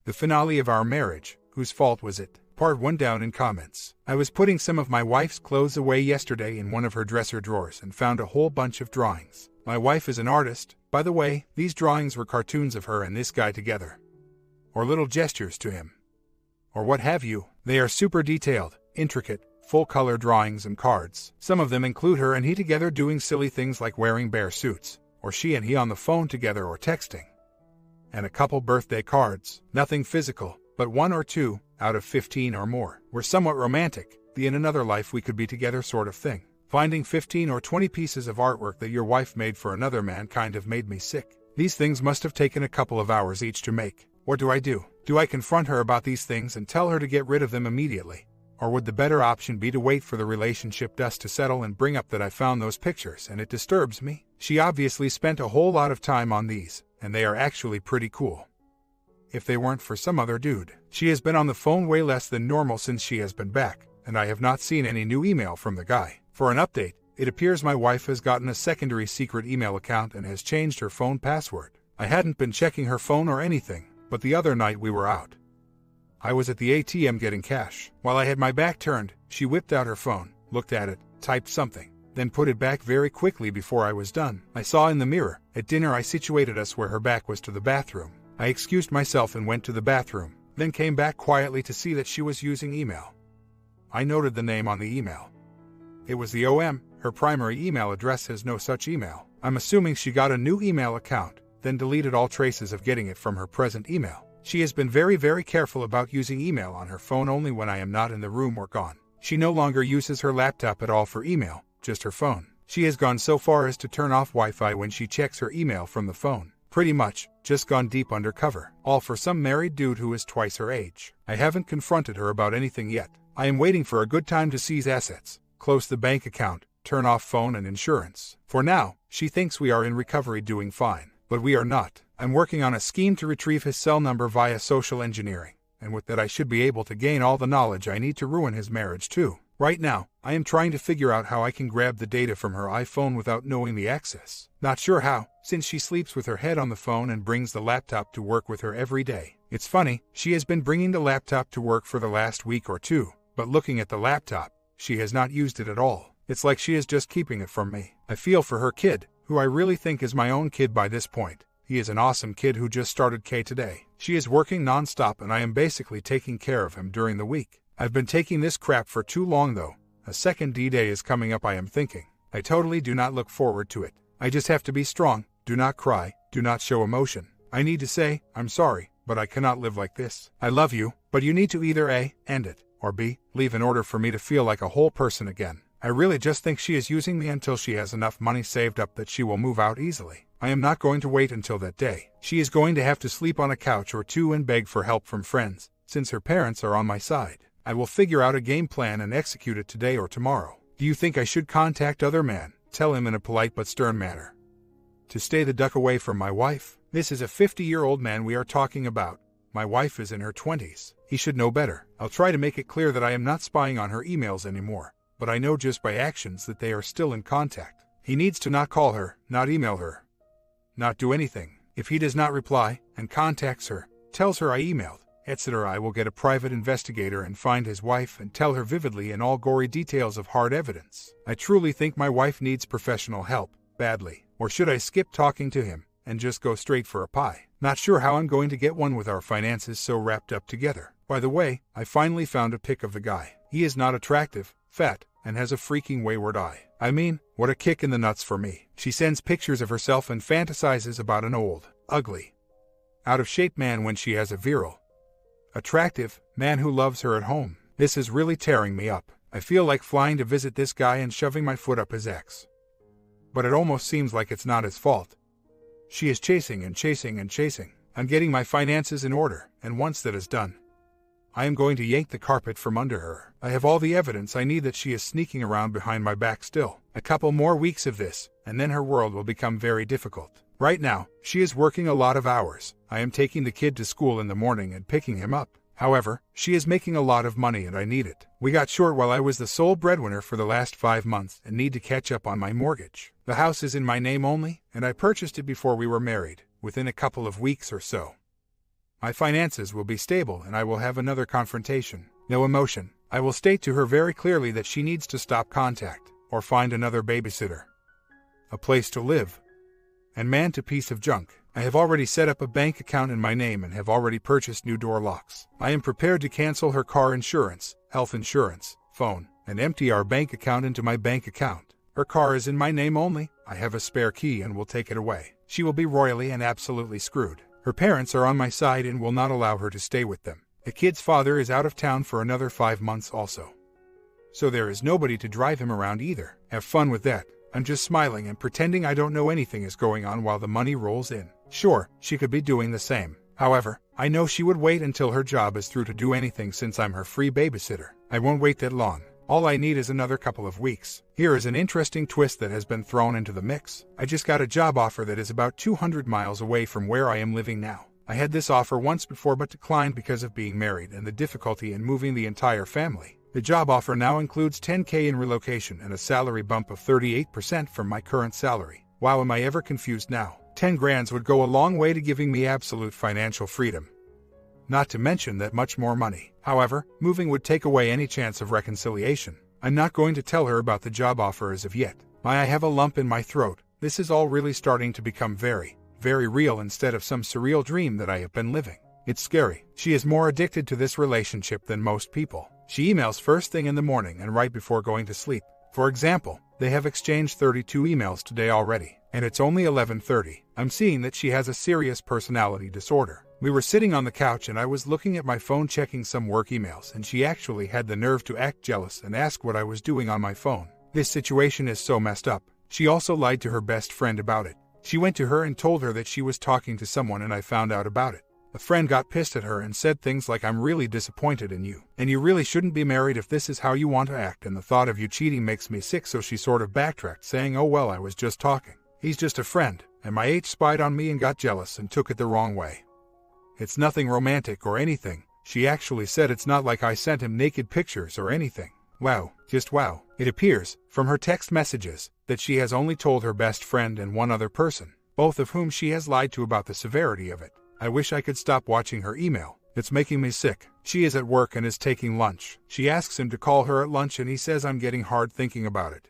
The finale of our marriage. Whose fault was it? Part 1 down in comments. I was putting some of my wife's clothes away yesterday in one of her dresser drawers and found a whole bunch of drawings. My wife is an artist. By the way, these drawings were cartoons of her and this guy together. Or little gestures to him. Or what have you. They are super detailed, intricate, full-color drawings and cards. Some of them include her and he together doing silly things like wearing bear suits, or she and he on the phone together or texting. And a couple birthday cards. Nothing physical, but 1 or 2, out of 15 or more, were somewhat romantic, the in another life we could be together sort of thing. Finding 15 or 20 pieces of artwork that your wife made for another man kind of made me sick. These things must have taken a couple of hours each to make. What do I do? Do I confront her about these things and tell her to get rid of them immediately? Or would the better option be to wait for the relationship dust to settle and bring up that I found those pictures and it disturbs me? She obviously spent a whole lot of time on these, and they are actually pretty cool. If they weren't for some other dude. She has been on the phone way less than normal since she has been back, and I have not seen any new email from the guy. For an update, it appears my wife has gotten a secondary secret email account and has changed her phone password. I hadn't been checking her phone or anything, but the other night we were out. I was at the ATM getting cash. While I had my back turned, she whipped out her phone, looked at it, typed something, then put it back very quickly before I was done. I saw in the mirror. At dinner I situated us where her back was to the bathroom. I excused myself and went to the bathroom, then came back quietly to see that she was using email. I noted the name on the email. It was the OM. Her primary email address has no such email. I'm assuming she got a new email account, then deleted all traces of getting it from her present email. She has been very careful about using email on her phone only when I am not in the room or gone. She no longer uses her laptop at all for email, just her phone. She has gone so far as to turn off Wi-Fi when she checks her email from the phone. Pretty much, just gone deep undercover. All for some married dude who is twice her age. I haven't confronted her about anything yet. I am waiting for a good time to seize assets, close the bank account, turn off phone and insurance. For now, she thinks we are in recovery doing fine, but we are not. I'm working on a scheme to retrieve his cell number via social engineering, and with that I should be able to gain all the knowledge I need to ruin his marriage too. Right now, I am trying to figure out how I can grab the data from her iPhone without knowing the access. Not sure how, since she sleeps with her head on the phone and brings the laptop to work with her every day. It's funny, she has been bringing the laptop to work for the last week or two, but looking at the laptop, she has not used it at all. It's like she is just keeping it from me. I feel for her kid, who I really think is my own kid by this point. He is an awesome kid who just started K today. She is working non-stop and I am basically taking care of him during the week. I've been taking this crap for too long though. A second D-Day is coming up I am thinking. I totally do not look forward to it. I just have to be strong, do not cry, do not show emotion. I need to say, I'm sorry, but I cannot live like this. I love you, but you need to either A, end it, or B, leave in order for me to feel like a whole person again. I really just think she is using me until she has enough money saved up that she will move out easily. I am not going to wait until that day. She is going to have to sleep on a couch or two and beg for help from friends, since her parents are on my side. I will figure out a game plan and execute it today or tomorrow. Do you think I should contact other man, tell him in a polite but stern manner to stay the duck away from my wife? This is a 50-year-old man we are talking about. My wife is in her 20s. He should know better. I'll try to make it clear that I am not spying on her emails anymore, but I know just by actions that they are still in contact. He needs to not call her, not email her, not do anything. If he does not reply and contacts her, tells her I emailed, etc., I will get a private investigator and find his wife and tell her vividly in all gory details of hard evidence. I truly think my wife needs professional help, badly. Or should I skip talking to him and just go straight for a pie? Not sure how I'm going to get one with our finances so wrapped up together. By the way, I finally found a pic of the guy. He is not attractive, fat, and has a freaking wayward eye. I mean, what a kick in the nuts for me. She sends pictures of herself and fantasizes about an old, ugly, out-of-shape man when she has a virile, attractive man who loves her at home. This is really tearing me up. I feel like flying to visit this guy and shoving my foot up his ex. But it almost seems like it's not his fault. She is chasing and chasing and chasing. I'm getting my finances in order, and once that is done, I am going to yank the carpet from under her. I have all the evidence I need that she is sneaking around behind my back still. A couple more weeks of this, and then her world will become very difficult. Right now, she is working a lot of hours. I am taking the kid to school in the morning and picking him up. However, she is making a lot of money and I need it. We got short while I was the sole breadwinner for the last 5 months and need to catch up on my mortgage. The house is in my name only, and I purchased it before we were married, within a couple of weeks or so. My finances will be stable and I will have another confrontation. No emotion. I will state to her very clearly that she needs to stop contact, or find another babysitter. A place to live. And man to piece of junk. I have already set up a bank account in my name and have already purchased new door locks. I am prepared to cancel her car insurance, health insurance, phone, and empty our bank account into my bank account. Her car is in my name only. I have a spare key and will take it away. She will be royally and absolutely screwed. Her parents are on my side and will not allow her to stay with them. The kid's father is out of town for another 5 months also. So there is nobody to drive him around either. Have fun with that. I'm just smiling and pretending I don't know anything is going on while the money rolls in. Sure, she could be doing the same. However, I know she would wait until her job is through to do anything since I'm her free babysitter. I won't wait that long. All I need is another couple of weeks. Here is an interesting twist that has been thrown into the mix. I just got a job offer that is about 200 miles away from where I am living now. I had this offer once before but declined because of being married and the difficulty in moving the entire family. The job offer now includes $10,000 in relocation and a salary bump of 38% from my current salary. Wow, am I ever confused now? 10 grand would go a long way to giving me absolute financial freedom. Not to mention that much more money. However, moving would take away any chance of reconciliation. I'm not going to tell her about the job offer as of yet. I have a lump in my throat. This is all really starting to become very real instead of some surreal dream that I have been living. It's scary. She is more addicted to this relationship than most people. She emails first thing in the morning and right before going to sleep. For example, they have exchanged 32 emails today already, and it's only 11:30. I'm seeing that she has a serious personality disorder. We were sitting on the couch and I was looking at my phone checking some work emails, and she actually had the nerve to act jealous and ask what I was doing on my phone. This situation is so messed up. She also lied to her best friend about it. She went to her and told her that she was talking to someone and I found out about it. A friend got pissed at her and said things like, "I'm really disappointed in you, and you really shouldn't be married if this is how you want to act, and the thought of you cheating makes me sick." So she sort of backtracked, saying, "Oh well, I was just talking. He's just a friend, and my H spied on me and got jealous and took it the wrong way. It's nothing romantic or anything." She actually said it's not like I sent him naked pictures or anything. Wow, just wow. It appears, from her text messages, that she has only told her best friend and one other person, both of whom she has lied to about the severity of it. I wish I could stop watching her email. It's making me sick. She is at work and is taking lunch. She asks him to call her at lunch and he says, "I'm getting hard thinking about it."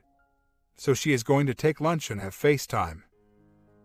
So she is going to take lunch and have FaceTime,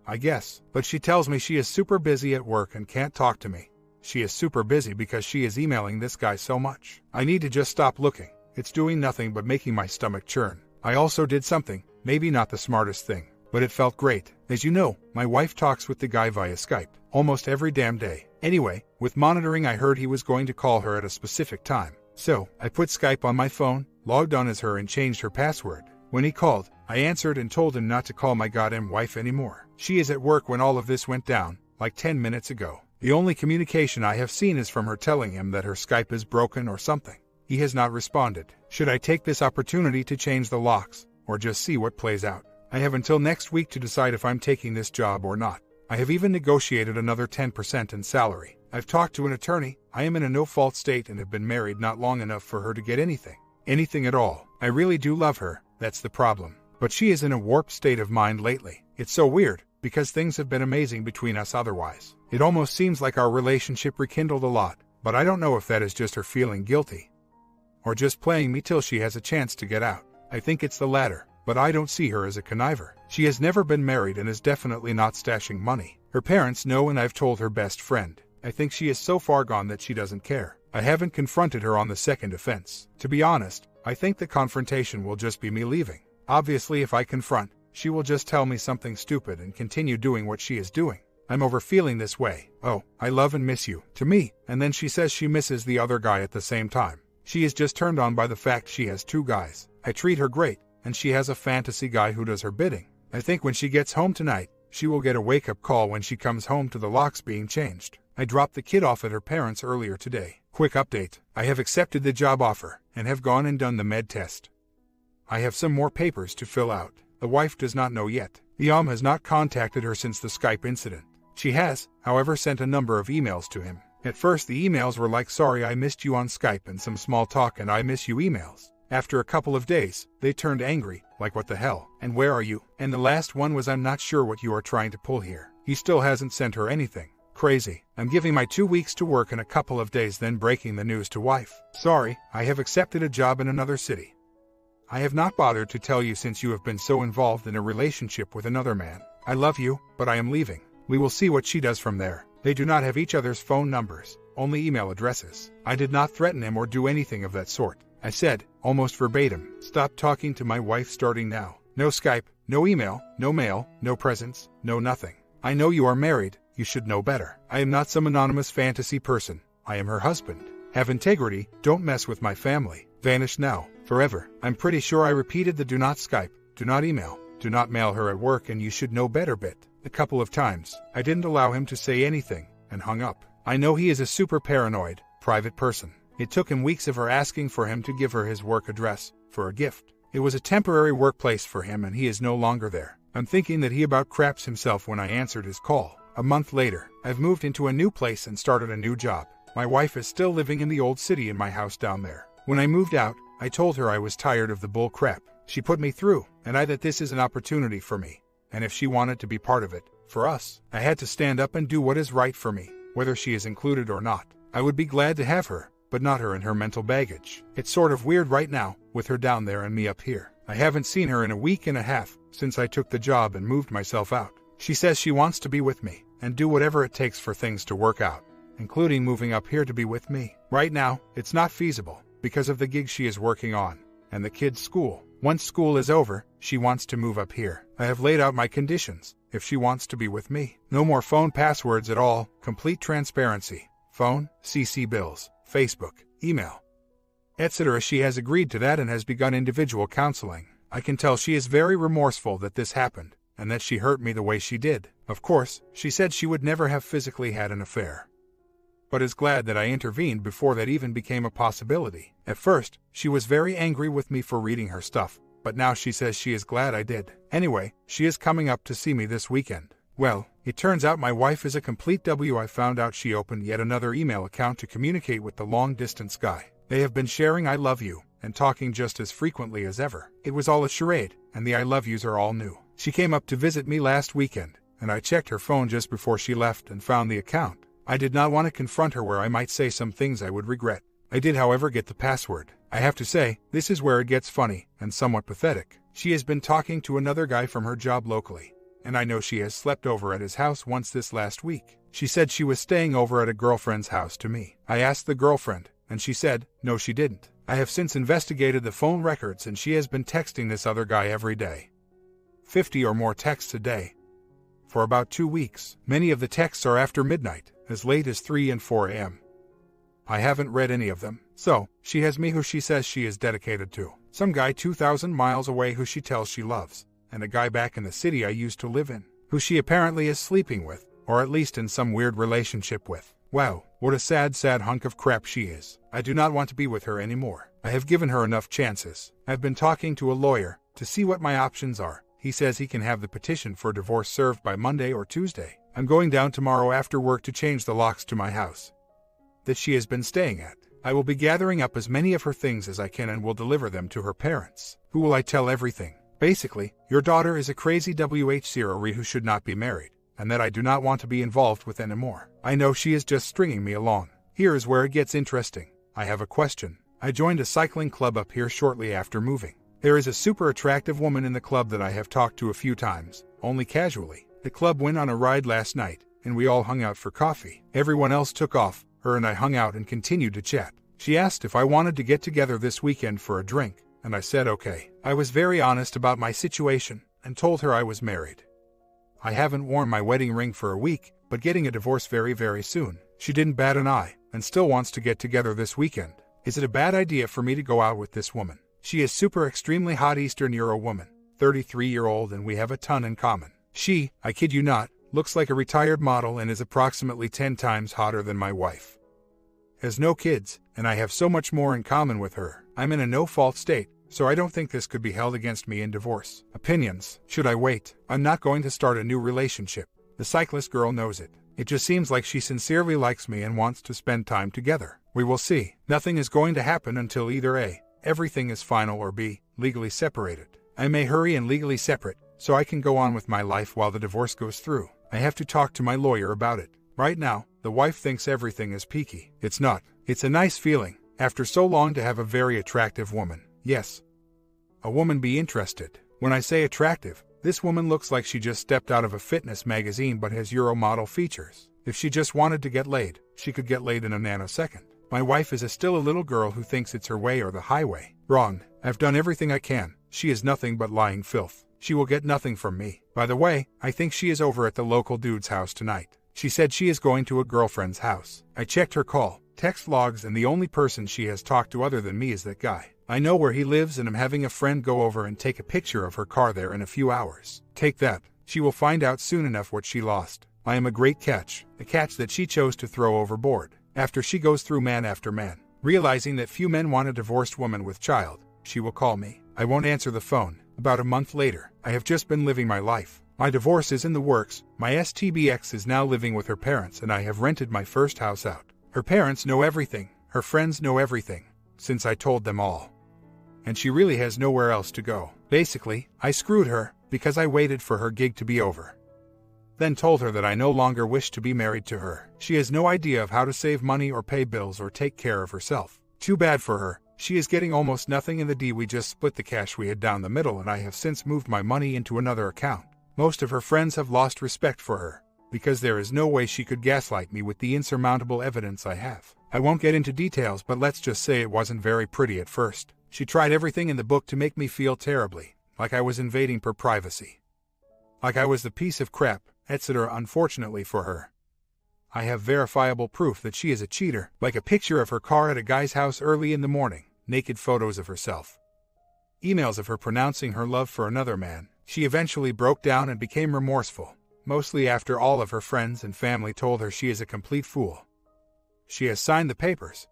I guess. But she tells me she is super busy at work and can't talk to me. She is super busy because she is emailing this guy so much. I need to just stop looking. It's doing nothing but making my stomach churn. I also did something, maybe not the smartest thing, but it felt great. As you know, my wife talks with the guy via Skype almost every damn day. Anyway, with monitoring I heard he was going to call her at a specific time. So, I put Skype on my phone, logged on as her and changed her password. When he called, I answered and told him not to call my goddamn wife anymore. She is at work when all of this went down, like 10 minutes ago. The only communication I have seen is from her telling him that her Skype is broken or something. He has not responded. Should I take this opportunity to change the locks, or just see what plays out? I have until next week to decide if I'm taking this job or not. I have even negotiated another 10% in salary. I've talked to an attorney. I am in a no-fault state and have been married not long enough for her to get anything at all. I really do love her, that's the problem. But she is in a warped state of mind lately. It's so weird, because things have been amazing between us otherwise. It almost seems like our relationship rekindled a lot, but I don't know if that is just her feeling guilty, or just playing me till she has a chance to get out. I think it's the latter. But I don't see her as a conniver. She has never been married and is definitely not stashing money. Her parents know and I've told her best friend. I think she is so far gone that she doesn't care. I haven't confronted her on the second offense. To be honest, I think the confrontation will just be me leaving. Obviously if I confront, she will just tell me something stupid and continue doing what she is doing. I'm over feeling this way. "Oh, I love and miss you," to me, and then she says she misses the other guy at the same time. She is just turned on by the fact she has 2 guys. I treat her great, and she has a fantasy guy who does her bidding. I think when she gets home tonight, she will get a wake-up call when she comes home to the locks being changed. I dropped the kid off at her parents earlier today. Quick update. I have accepted the job offer, and have gone and done the med test. I have some more papers to fill out. The wife does not know yet. The has not contacted her since the Skype incident. She has, however, sent a number of emails to him. At first the emails were like, "Sorry I missed you on Skype," and some small talk and "I miss you" emails. After a couple of days, they turned angry, like "What the hell? And where are you?" And the last one was, "I'm not sure what you are trying to pull here." He still hasn't sent her anything. Crazy. I'm giving my 2 weeks to work in a couple of days, then breaking the news to wife. Sorry, I have accepted a job in another city. I have not bothered to tell you since you have been so involved in a relationship with another man. I love you, but I am leaving. We will see what she does from there. They do not have each other's phone numbers, only email addresses. I did not threaten him or do anything of that sort. I said, almost verbatim, stop talking to my wife starting now. No Skype, no email, no mail, no presents, no nothing. I know you are married, you should know better. I am not some anonymous fantasy person. I am her husband. Have integrity, don't mess with my family. Vanish now, forever. I'm pretty sure I repeated the do not Skype, do not email, do not mail her at work and you should know better bit a couple of times. I didn't allow him to say anything, and hung up. I know he is a super paranoid, private person. It took him weeks of her asking for him to give her his work address, for a gift. It was a temporary workplace for him and he is no longer there. I'm thinking that he about craps himself when I answered his call. A month later, I've moved into a new place and started a new job. My wife is still living in the old city in my house down there. When I moved out, I told her I was tired of the bull crap she put me through, and that this is an opportunity for me. And if she wanted to be part of it, for us, I had to stand up and do what is right for me, whether she is included or not. I would be glad to have her, but not her and her mental baggage. It's sort of weird right now, with her down there and me up here. I haven't seen her in a week and a half, since I took the job and moved myself out. She says she wants to be with me, and do whatever it takes for things to work out, including moving up here to be with me. Right now, it's not feasible, because of the gig she is working on, and the kids' school. Once school is over, she wants to move up here. I have laid out my conditions, if she wants to be with me. No more phone passwords at all, complete transparency. Phone, CC bills, Facebook, email, etc. She has agreed to that and has begun individual counseling. I can tell she is very remorseful that this happened, and that she hurt me the way she did. Of course, she said she would never have physically had an affair, but is glad that I intervened before that even became a possibility. At first, she was very angry with me for reading her stuff, but now she says she is glad I did. Anyway, she is coming up to see me this weekend. Well, it turns out my wife is a complete W. I found out she opened yet another email account to communicate with the long-distance guy. They have been sharing I love you, and talking just as frequently as ever. It was all a charade, and the I love yous are all new. She came up to visit me last weekend, and I checked her phone just before she left and found the account. I did not want to confront her where I might say some things I would regret. I did, however, get the password. I have to say, this is where it gets funny, and somewhat pathetic. She has been talking to another guy from her job locally, and I know she has slept over at his house once this last week. She said she was staying over at a girlfriend's house to me. I asked the girlfriend, and she said, no she didn't. I have since investigated the phone records and she has been texting this other guy every day. 50 or more texts a day. For about 2 weeks. Many of the texts are after midnight, as late as 3 and 4 a.m. I haven't read any of them. So, she has me who she says she is dedicated to. Some guy 2,000 miles away who she tells she loves. And a guy back in the city I used to live in, who she apparently is sleeping with, or at least in some weird relationship with. Wow, what a sad hunk of crap she is. I do not want to be with her anymore. I have given her enough chances. I've been talking to a lawyer to see what my options are. He says he can have the petition for divorce served by Monday or Tuesday. I'm going down tomorrow after work to change the locks to my house that she has been staying at. I will be gathering up as many of her things as I can and will deliver them to her parents. Who will I tell everything? Basically, your daughter is a crazy WH0 who should not be married, and that I do not want to be involved with anymore. I know she is just stringing me along. Here is where it gets interesting. I have a question. I joined a cycling club up here shortly after moving. There is a super attractive woman in the club that I have talked to a few times, only casually. The club went on a ride last night, and we all hung out for coffee. Everyone else took off. Her and I hung out and continued to chat. She asked if I wanted to get together this weekend for a drink, and I said okay. I was very honest about my situation, and told her I was married. I haven't worn my wedding ring for a week, but getting a divorce very soon. She didn't bat an eye, and still wants to get together this weekend. Is it a bad idea for me to go out with this woman? She is super extremely hot Eastern Euro woman, 33-year-old, and we have a ton in common. She, I kid you not, looks like a retired model and is approximately 10 times hotter than my wife. Has no kids, and I have so much more in common with her. I'm in a no-fault state, so I don't think this could be held against me in divorce. Opinions. Should I wait? I'm not going to start a new relationship. The cyclist girl knows it. It just seems like she sincerely likes me and wants to spend time together. We will see. Nothing is going to happen until either A, everything is final, or B, legally separated. I may hurry and legally separate, so I can go on with my life while the divorce goes through. I have to talk to my lawyer about it. Right now, the wife thinks everything is peaky. It's not. It's a nice feeling, after so long, to have a very attractive woman. Yes. A woman be interested. When I say attractive, this woman looks like she just stepped out of a fitness magazine but has Euro model features. If she just wanted to get laid, she could get laid in a nanosecond. My wife is still a little girl who thinks it's her way or the highway. Wrong. I've done everything I can. She is nothing but lying filth. She will get nothing from me. By the way, I think she is over at the local dude's house tonight. She said she is going to a girlfriend's house. I checked her call, text logs, and the only person she has talked to other than me is that guy. I know where he lives and am having a friend go over and take a picture of her car there in a few hours. Take that. She will find out soon enough what she lost. I am a great catch, a catch that she chose to throw overboard. After she goes through man after man, realizing that few men want a divorced woman with child, she will call me. I won't answer the phone. About a month later, I have just been living my life. My divorce is in the works. My STBX is now living with her parents and I have rented my first house out. Her parents know everything. Her friends know everything, since I told them all. And she really has nowhere else to go. Basically, I screwed her, because I waited for her gig to be over. Then told her that I no longer wish to be married to her. She has no idea of how to save money or pay bills or take care of herself. Too bad for her. She is getting almost nothing in the D. We just split the cash we had down the middle and I have since moved my money into another account. Most of her friends have lost respect for her, because there is no way she could gaslight me with the insurmountable evidence I have. I won't get into details, but let's just say it wasn't very pretty at first. She tried everything in the book to make me feel terribly, like I was invading her privacy. Like I was the piece of crap, etc. Unfortunately for her, I have verifiable proof that she is a cheater, like a picture of her car at a guy's house early in the morning, naked photos of herself, emails of her pronouncing her love for another man. She eventually broke down and became remorseful, mostly after all of her friends and family told her she is a complete fool. She has signed the papers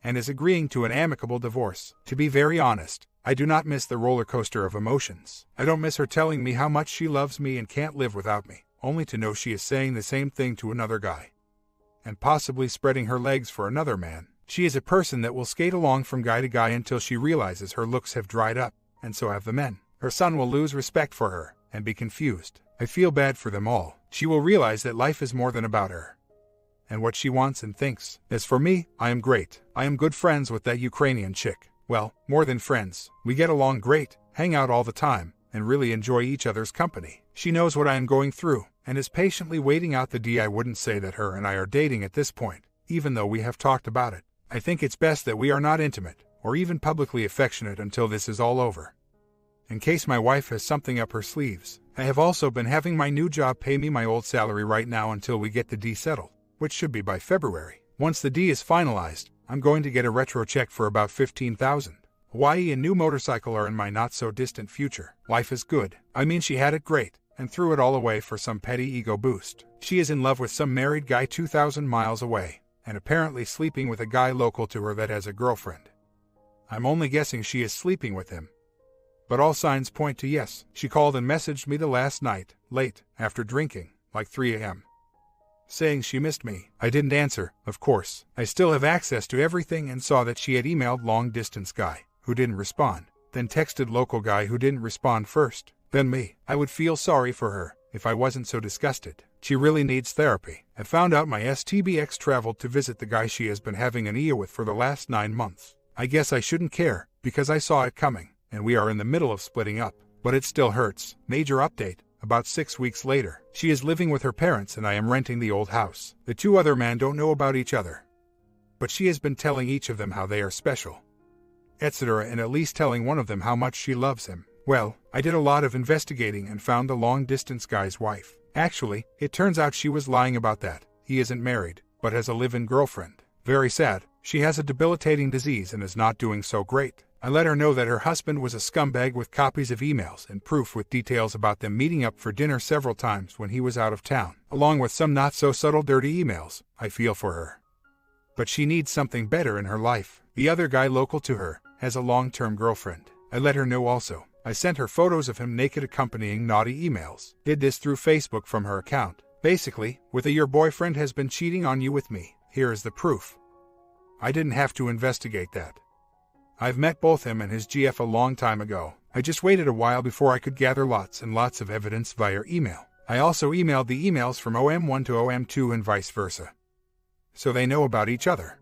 and is agreeing to an amicable divorce. To be very honest, I do not miss the roller coaster of emotions. I don't miss her telling me how much she loves me and can't live without me, only to know she is saying the same thing to another guy, and possibly spreading her legs for another man. She is a person that will skate along from guy to guy until she realizes her looks have dried up, and so have the men. Her son will lose respect for her, and be confused. I feel bad for them all. She will realize that life is more than about her, and what she wants and thinks. As for me, I am great. I am good friends with that Ukrainian chick. Well, more than friends. We get along great, hang out all the time, and really enjoy each other's company. She knows what I am going through, and is patiently waiting out the D. I wouldn't say that her and I are dating at this point, even though we have talked about it. I think it's best that we are not intimate, or even publicly affectionate until this is all over. In case my wife has something up her sleeves, I have also been having my new job pay me my old salary right now until we get the D settled, which should be by February. Once the D is finalized, I'm going to get a retro check for about $15,000. Hawaii and new motorcycle are in my not-so-distant future. Life is good. I mean, she had it great, and threw it all away for some petty ego boost. She is in love with some married guy 2,000 miles away, and apparently sleeping with a guy local to her that has a girlfriend. I'm only guessing she is sleeping with him, but all signs point to yes. She called and messaged me the last night, late, after drinking, like 3 a.m., saying she missed me. I didn't answer, of course. I still have access to everything and saw that she had emailed long-distance guy, who didn't respond, then texted local guy who didn't respond first, then me. I would feel sorry for her, if I wasn't so disgusted. She really needs therapy. I found out my STBX traveled to visit the guy she has been having an EA with for the last 9 months. I guess I shouldn't care, because I saw it coming, and we are in the middle of splitting up. But it still hurts. Major update. About 6 weeks later, she is living with her parents and I am renting the old house. The two other men don't know about each other, but she has been telling each of them how they are special, etc., and at least telling one of them how much she loves him. Well, I did a lot of investigating and found the long-distance guy's wife. Actually, it turns out she was lying about that. He isn't married, but has a live-in girlfriend. Very sad. She has a debilitating disease and is not doing so great. I let her know that her husband was a scumbag with copies of emails and proof with details about them meeting up for dinner several times when he was out of town, along with some not-so-subtle dirty emails. I feel for her, but she needs something better in her life. The other guy local to her has a long-term girlfriend. I let her know also. I sent her photos of him naked accompanying naughty emails. Did this through Facebook from her account. Basically, with a "your boyfriend has been cheating on you with me, here is the proof." I didn't have to investigate that. I've met both him and his GF a long time ago. I just waited a while before I could gather lots and lots of evidence via email. I also emailed the emails from OM1 to OM2 and vice versa, so they know about each other,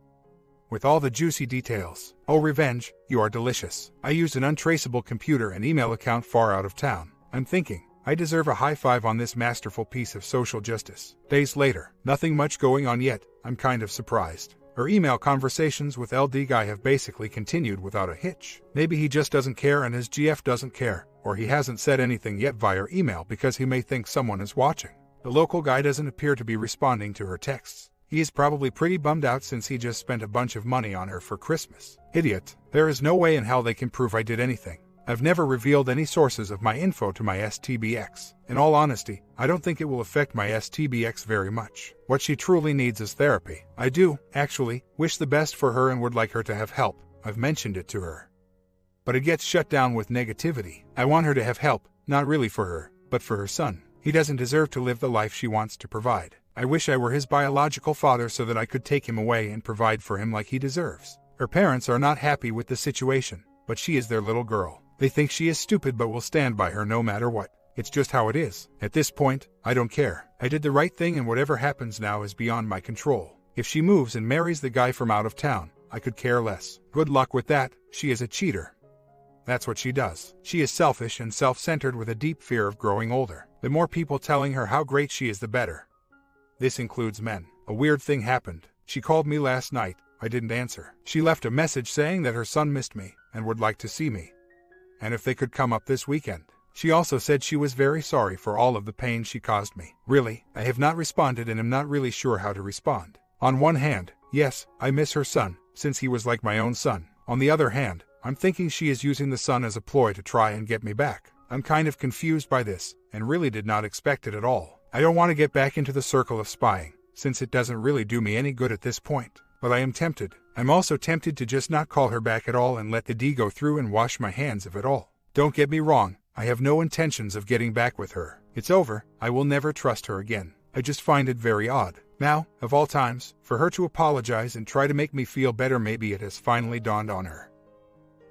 with all the juicy details. Oh, revenge, you are delicious. I used an untraceable computer and email account far out of town. I'm thinking, I deserve a high five on this masterful piece of social justice. Days later, nothing much going on yet. I'm kind of surprised. Her email conversations with LD guy have basically continued without a hitch. Maybe he just doesn't care and his GF doesn't care, or he hasn't said anything yet via email because he may think someone is watching. The local guy doesn't appear to be responding to her texts. He is probably pretty bummed out since he just spent a bunch of money on her for Christmas. Idiot. There is no way in hell they can prove I did anything. I've never revealed any sources of my info to my STBX. In all honesty, I don't think it will affect my STBX very much. What she truly needs is therapy. I do, actually, wish the best for her and would like her to have help. I've mentioned it to her, but it gets shut down with negativity. I want her to have help, not really for her, but for her son. He doesn't deserve to live the life she wants to provide. I wish I were his biological father so that I could take him away and provide for him like he deserves. Her parents are not happy with the situation, but she is their little girl. They think she is stupid but will stand by her no matter what. It's just how it is. At this point, I don't care. I did the right thing and whatever happens now is beyond my control. If she moves and marries the guy from out of town, I could care less. Good luck with that. She is a cheater. That's what she does. She is selfish and self-centered with a deep fear of growing older. The more people telling her how great she is, the better. This includes men. A weird thing happened. She called me last night. I didn't answer. She left a message saying that her son missed me and would like to see me, and if they could come up this weekend. She also said she was very sorry for all of the pain she caused me. Really, I have not responded and am not really sure how to respond. On one hand, yes, I miss her son, since he was like my own son. On the other hand, I'm thinking she is using the son as a ploy to try and get me back. I'm kind of confused by this, and really did not expect it at all. I don't want to get back into the circle of spying, since it doesn't really do me any good at this point. But I am tempted. I'm also tempted to just not call her back at all and let the D go through and wash my hands of it all. Don't get me wrong, I have no intentions of getting back with her. It's over. I will never trust her again. I just find it very odd. Now, of all times, for her to apologize and try to make me feel better, maybe it has finally dawned on her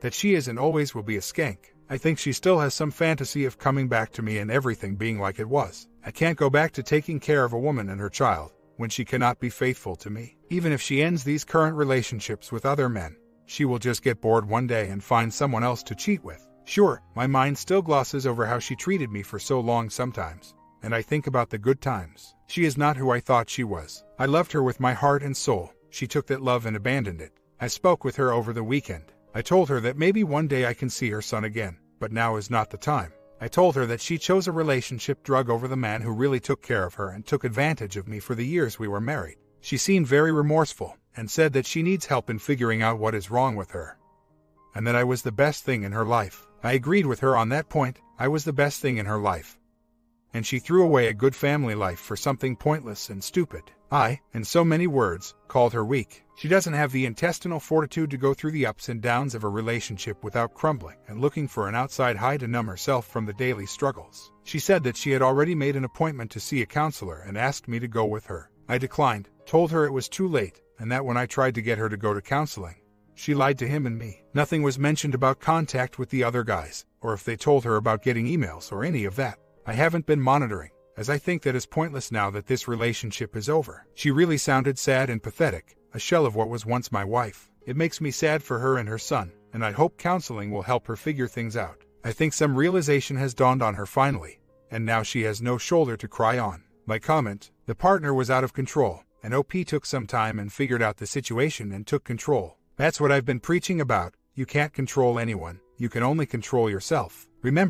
that she is and always will be a skank. I think she still has some fantasy of coming back to me and everything being like it was. I can't go back to taking care of a woman and her child when she cannot be faithful to me. Even if she ends these current relationships with other men, she will just get bored one day and find someone else to cheat with. Sure, my mind still glosses over how she treated me for so long sometimes, and I think about the good times. She is not who I thought she was. I loved her with my heart and soul. She took that love and abandoned it. I spoke with her over the weekend. I told her that maybe one day I can see her son again, but now is not the time. I told her that she chose a relationship drug over the man who really took care of her and took advantage of me for the years we were married. She seemed very remorseful and said that she needs help in figuring out what is wrong with her, and that I was the best thing in her life. I agreed with her on that point. I was the best thing in her life, and she threw away a good family life for something pointless and stupid. I, in so many words, called her weak. She doesn't have the intestinal fortitude to go through the ups and downs of a relationship without crumbling and looking for an outside high to numb herself from the daily struggles. She said that she had already made an appointment to see a counselor and asked me to go with her. I declined, told her it was too late, and that when I tried to get her to go to counseling, she lied to him and me. Nothing was mentioned about contact with the other guys, or if they told her about getting emails or any of that. I haven't been monitoring, as I think that is pointless now that this relationship is over. She really sounded sad and pathetic, a shell of what was once my wife. It makes me sad for her and her son, and I hope counseling will help her figure things out. I think some realization has dawned on her finally, and now she has no shoulder to cry on. My comment: the partner was out of control, and OP took some time and figured out the situation and took control. That's what I've been preaching about. You can't control anyone. You can only control yourself. Remember